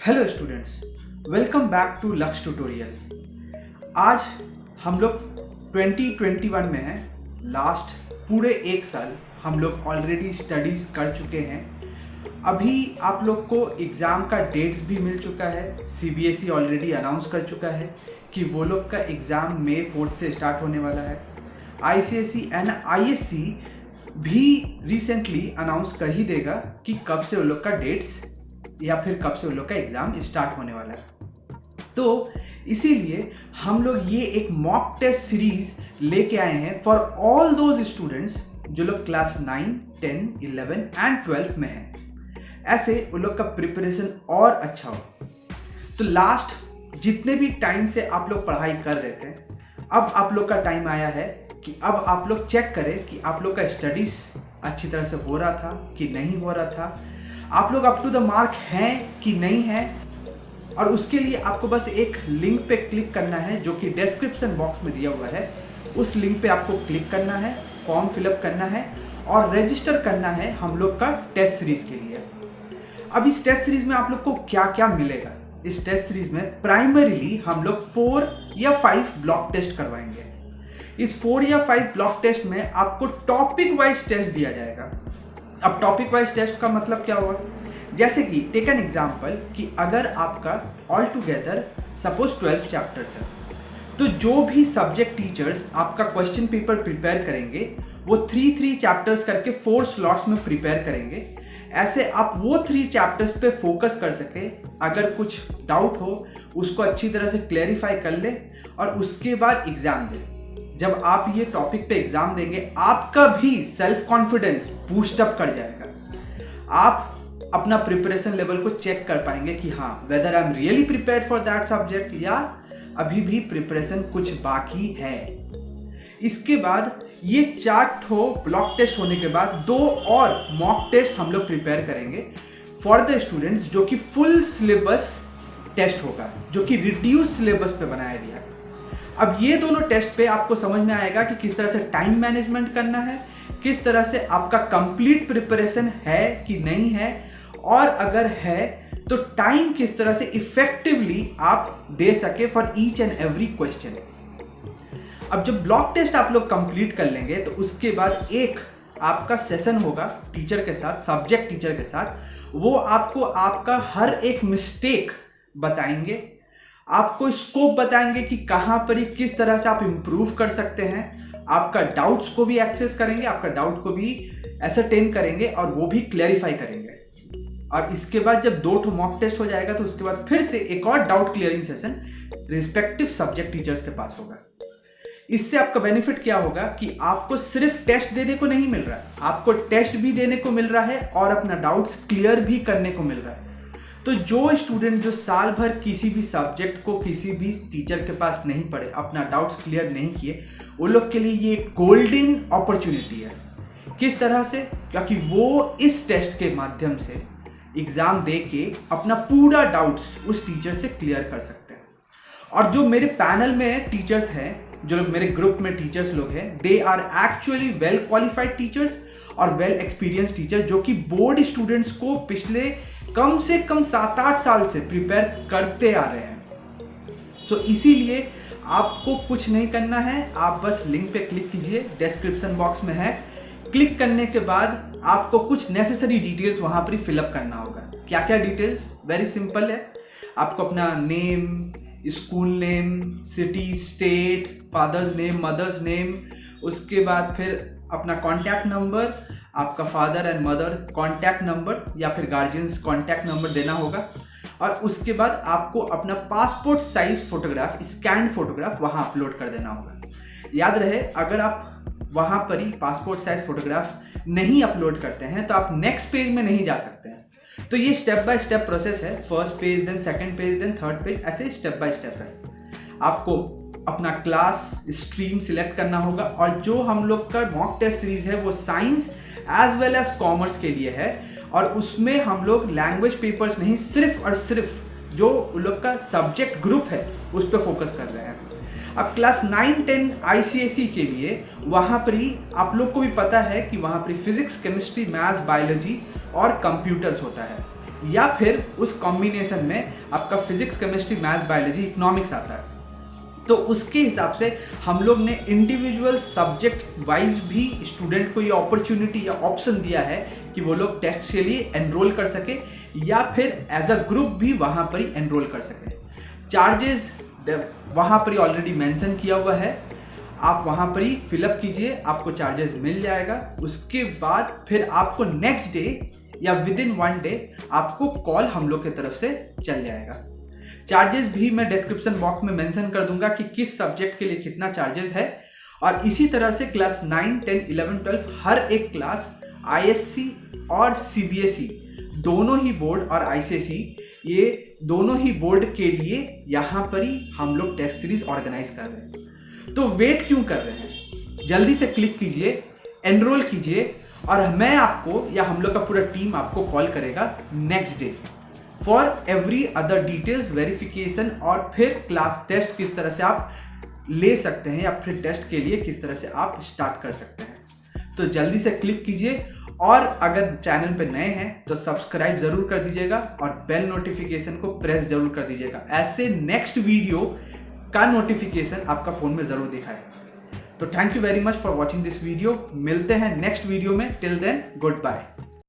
Hello students, welcome back to Lakshya tutorial. आज हम लोग 2021 में हैं। लास्ट पूरे एक साल हम लोग ऑलरेडी स्टडीज़ कर चुके हैं। अभी आप लोग को एग्ज़ाम का डेट्स भी मिल चुका है। CBSE ऑलरेडी अनाउंस कर चुका है कि वो लोग का एग्ज़ाम मई 4 से स्टार्ट होने वाला है। ICSE एंड ISC भी रिसेंटली अनाउंस कर ही देगा कि कब से वो लोग का डेट्स या फिर कब से उन लोग का एग्ज़ाम स्टार्ट होने वाला है। तो इसीलिए हम लोग ये एक मॉक टेस्ट सीरीज लेके आए हैं फॉर ऑल दोज स्टूडेंट्स जो लोग क्लास 9, 10, 11 एंड 12 में हैं। ऐसे उन लोग का प्रिपरेशन और अच्छा हो। तो लास्ट जितने भी टाइम से आप लोग पढ़ाई कर रहे थे, अब आप लोग का टाइम आया है कि अब आप लोग चेक करें कि आप लोग का स्टडीज अच्छी तरह से हो रहा था कि नहीं हो रहा था, आप लोग अप टू द मार्क हैं कि नहीं है। और उसके लिए आपको बस एक लिंक पे क्लिक करना है जो कि डिस्क्रिप्शन बॉक्स में दिया हुआ है। उस लिंक पे आपको क्लिक करना है, फॉर्म फिलअप करना है और रजिस्टर करना है हम लोग का टेस्ट सीरीज के लिए। अब इस टेस्ट सीरीज में आप लोग को क्या क्या मिलेगा? इस टेस्ट सीरीज में प्राइमरीली हम लोग 4 या 5 ब्लॉक टेस्ट करवाएंगे। इस 4 या 5 ब्लॉक टेस्ट में आपको टॉपिक वाइज टेस्ट दिया जाएगा। अब टॉपिक वाइज टेस्ट का मतलब क्या हुआ? जैसे कि टेक एन एग्जाम्पल कि अगर आपका ऑल टुगेदर सपोज 12 चैप्टर्स है, तो जो भी सब्जेक्ट टीचर्स आपका क्वेश्चन पेपर प्रिपेयर करेंगे वो 3 चैप्टर्स करके 4 स्लॉट्स में प्रिपेयर करेंगे। ऐसे आप वो 3 चैप्टर्स पे फोकस कर सके। अगर कुछ डाउट हो उसको अच्छी तरह से क्लैरिफाई कर ले और उसके बाद एग्जाम दे। जब आप ये टॉपिक पे एग्जाम देंगे आपका भी सेल्फ कॉन्फिडेंस बूस्ट अप कर जाएगा। आप अपना प्रिपरेशन लेवल को चेक कर पाएंगे कि हाँ, whether I am really prepared for that subject या अभी भी प्रिपरेशन कुछ बाकी है। इसके बाद ये 4 ब्लॉक टेस्ट होने के बाद 2 और मॉक टेस्ट हम लोग प्रिपेयर करेंगे फॉर द स्टूडेंट्स, जो कि फुल सिलेबस टेस्ट होगा, जो कि रिड्यूस सिलेबस पे बनाया गया है। अब ये दोनों टेस्ट पे आपको समझ में आएगा कि किस तरह से टाइम मैनेजमेंट करना है, किस तरह से आपका कंप्लीट प्रिपरेशन है कि नहीं है, और अगर है तो टाइम किस तरह से इफेक्टिवली आप दे सके for each and every question. अब जब ब्लॉक टेस्ट आप लोग कंप्लीट कर लेंगे तो उसके बाद एक आपका सेशन होगा टीचर के साथ, सब्जेक्ट टीचर के साथ। वो आपको आपका हर एक मिस्टेक बताएंगे, आपको स्कोप बताएंगे कि कहां पर ही किस तरह से आप इंप्रूव कर सकते हैं। आपका डाउट्स को भी एक्सेस करेंगे, आपका डाउट को भी एसरटेन करेंगे और वो भी क्लैरिफाई करेंगे। और इसके बाद जब 2 मॉक टेस्ट हो जाएगा तो उसके बाद फिर से एक और doubt clearing session respective subject teachers के पास होगा। इससे आपका बेनिफिट क्या होगा कि आपको सिर्फ टेस्ट देने को नहीं मिल रहा है, आपको टेस्ट भी देने को मिल रहा है और अपना डाउट्स क्लियर भी करने को मिल रहा है। तो जो स्टूडेंट जो साल भर किसी भी सब्जेक्ट को किसी भी टीचर के पास नहीं पढ़े, अपना डाउट्स क्लियर नहीं किए, उन लोग के लिए ये गोल्डन अपॉर्चुनिटी है। किस तरह से? क्योंकि वो इस टेस्ट के माध्यम से एग्जाम दे के अपना पूरा डाउट्स उस टीचर से क्लियर कर सकते हैं। और जो मेरे पैनल में टीचर्स हैं, जो लोग मेरे ग्रुप में टीचर्स लोग हैं, they are actually well qualified teachers और वेल एक्सपीरियंस टीचर, जो कि बोर्ड स्टूडेंट्स को पिछले कम से कम 7-8 साल से प्रिपेयर करते आ रहे हैं। सो इसीलिए आपको कुछ नहीं करना है, आप बस लिंक पे क्लिक कीजिए, डिस्क्रिप्शन बॉक्स में है। क्लिक करने के बाद आपको कुछ नेसेसरी डिटेल्स वहां पर फिलअप करना होगा। क्या क्या डिटेल्स? वेरी सिंपल है। आपको अपना name, school name, city, state, father's name, mother's name, उसके बाद फिर अपना कॉन्टैक्ट नंबर, आपका father and mother contact number या फिर गार्जियंस कॉन्टैक्ट नंबर देना होगा। और उसके बाद आपको अपना passport size photograph, scan photograph वहाँ अपलोड कर देना होगा। याद रहे, अगर आप वहाँ पर ही पासपोर्ट साइज फोटोग्राफ नहीं अपलोड करते हैं तो आप नेक्स्ट पेज में नहीं जा सकते हैं। तो ये स्टेप बाय स्टेप प्रोसेस है। First page, then second page, then third page, ऐसे स्टेप बाय स्टेप है। आपको अपना क्लास स्ट्रीम सिलेक्ट करना होगा और जो हम लोग का मॉक टेस्ट सीरीज है वो science as well as commerce के लिए है। और उसमें हम लोग लैंग्वेज पेपर्स नहीं, सिर्फ और सिर्फ जो उन लोग का सब्जेक्ट ग्रुप है उस पर फोकस कर रहे हैं। अब क्लास 9, 10 ICSE के लिए वहाँ पर ही आप लोग को भी पता है कि वहाँ पर फिजिक्स, केमिस्ट्री, मैथ्स, बायोलॉजी और कंप्यूटर्स होता है। या फिर उस कॉम्बिनेशन में आपका physics, chemistry, maths, biology, economics आता है। तो उसके हिसाब से हम लोग ने इंडिविजुअल सब्जेक्ट वाइज भी स्टूडेंट को ये अपॉर्चुनिटी या ऑप्शन दिया है कि वो लोग टेस्ट के लिए एनरोल कर सके या फिर एज अ ग्रुप भी वहाँ पर ही एनरोल कर सके। चार्जेस वहाँ पर ही ऑलरेडी मेंशन किया हुआ है, आप वहाँ पर ही फिलअप कीजिए, आपको चार्जेस मिल जाएगा। उसके बाद फिर आपको नेक्स्ट डे या विद इन 1 डे आपको कॉल हम लोग की तरफ से चल जाएगा। चार्जेस भी मैं डिस्क्रिप्शन बॉक्स में मेंशन कर दूंगा कि किस सब्जेक्ट के लिए कितना चार्जेस है। और इसी तरह से क्लास 9, 10, 11, 12 हर एक क्लास ISC और CBSE दोनों ही बोर्ड और ICSE ये दोनों ही बोर्ड के लिए यहाँ पर ही हम लोग टेस्ट सीरीज ऑर्गेनाइज कर रहे हैं। तो वेट क्यों कर रहे हैं, जल्दी से क्लिक कीजिए, एनरोल कीजिए और मैं आपको या हम लोग का पूरा टीम आपको कॉल करेगा next day for every other details verification और फिर क्लास टेस्ट किस तरह से आप ले सकते हैं या फिर टेस्ट के लिए किस तरह से आप स्टार्ट कर सकते हैं। तो जल्दी से क्लिक कीजिए और अगर चैनल पे नए हैं तो सब्सक्राइब जरूर कर दीजिएगा और बेल नोटिफिकेशन को प्रेस जरूर कर दीजिएगा, ऐसे नेक्स्ट वीडियो का नोटिफिकेशन आपका फोन में जरूर दिखाए। तो thank you very much for watching this video. मिलते हैं नेक्स्ट वीडियो में, टिल देन गुड बाय।